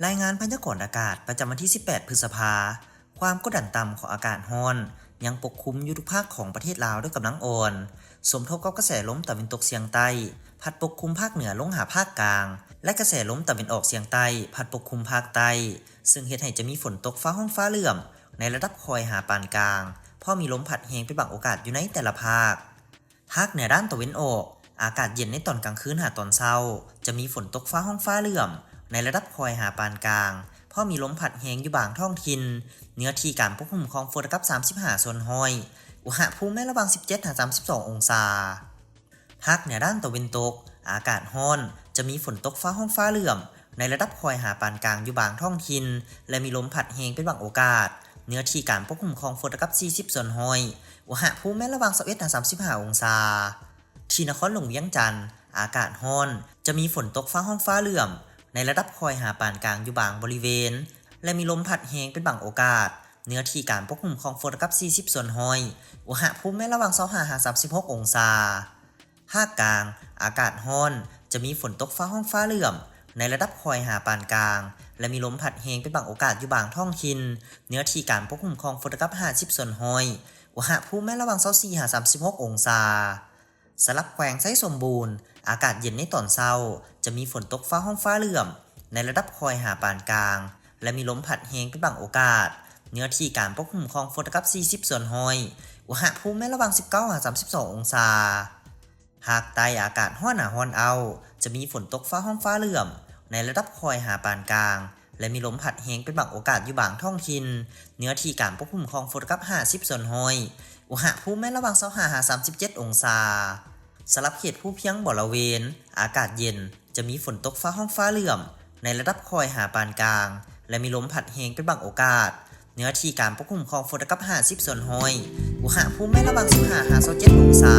รายงานพยากรณ์อากาศประจำวันที่ 18 พฤษภาคม ความกดดันต่ำของอากาศร้อนยังปกคลุมอยู่ทุกภาคของประเทศลาวด้วยกำลังอ่อน สมทบกับกระแสลมตะวันตกเฉียงใต้ พัดปกคลุมภาคเหนือลงหาภาคกลาง และกระแสลมตะวันออกเฉียงใต้ พัดปกคลุมภาคใต้ ซึ่งเฮ็ดให้จะมีฝนตกฟ้าร้องฟ้าเหลื่อมในระดับคอยหาปานกลาง พอมีลมพัดแรงเป็นบางโอกาสอยู่ในแต่ละภาค ภาคเหนือด้านตะวันออก อากาศเย็นในตอนกลางคืนหาตอนเช้า จะมีฝนตกฟ้าร้องฟ้าเหลื่อมในระดับคอยหาปานกลาง พอมีลมพัดแรงอยู่บางท้องถิ่น เนื้อที่การปกคลุมของฝนกับ35 ส่วนห้อย อุณหภูมิระหว่าง 17-32 องศา ภาคเหนือด้านตะวันตก อากาศร้อน จะมีฝนตกฟ้าร้องฟ้าเหลื่อมในระดับคอยหาปานกลางอยู่บางท้องถิ่น และมีลมพัดแรงเป็นบางโอกาส เนื้อที่การปกคลุมของฝนกับ40 ส่วนห้อย อุณหภูมิระหว่าง 21-35 องศา ที่นครหลวงเวียงจันทร์ อากาศร้อน จะมีฝนตกฟ้าร้องฟ้าเหลื่อมในระดับคอยหาปานกลางอยู่บางบริเวณ และมีลมพัดแรงเป็นบางโอกาส เนื้อที่การปกคลุมของฝนกับ40 ส่วนห้อย อุณหภูมิระหว่าง 25-36 องศา ภาคกลาง อากาศร้อน จะมีฝนตกฟ้าร้องฟ้าเหลื่อมในระดับคอยหาปานกลาง และมีลมพัดแรงเป็นบางโอกาสอยู่บางท้องถิ่น เนื้อที่การปกคลุมของฝนกับ50 ส่วนห้อย อุณหภูมิระหว่าง 24-36 องศา สลับแขวงไซสมบูรณ์ อากาศเย็นในตอนเช้า จะมีฝนตกฟ้าร้องฟ้าเหลื่อมในระดับคอยหาปานกลาง และมีลมพัดแรงเป็นบางโอกาส เนื้อที่การปกคลุมของฝนกับ40 ส่วนห้อย อุณหภูมิระหว่าง 19-32 องศา ภาคใต้อากาศร้อนหนาร้อนเอา จะมีฝนตกฟ้าร้องฟ้าเหลื่อมในระดับคอยหาปานกลาง และมีลมพัดแรงเป็นบางโอกาสอยู่บางท้องถิ่น เนื้อที่การปกคลุมของฝนกับ50 ส่วนห้อย อุณหภูมิระหว่าง 25-37 องศา สลับเขตภูเพียงบริเวณ อากาศเย็น จะมีฝนตกฟ้าร้องฟ้าเหลื่อมในระดับคอยหาปานกลาง และมีลมพัดแรงเป็นบางโอกาส เนื้อที่การปกคลุมของฝนกับ50 ส่วนห้อย อุณหภูมิระหว่าง 15-27 องศา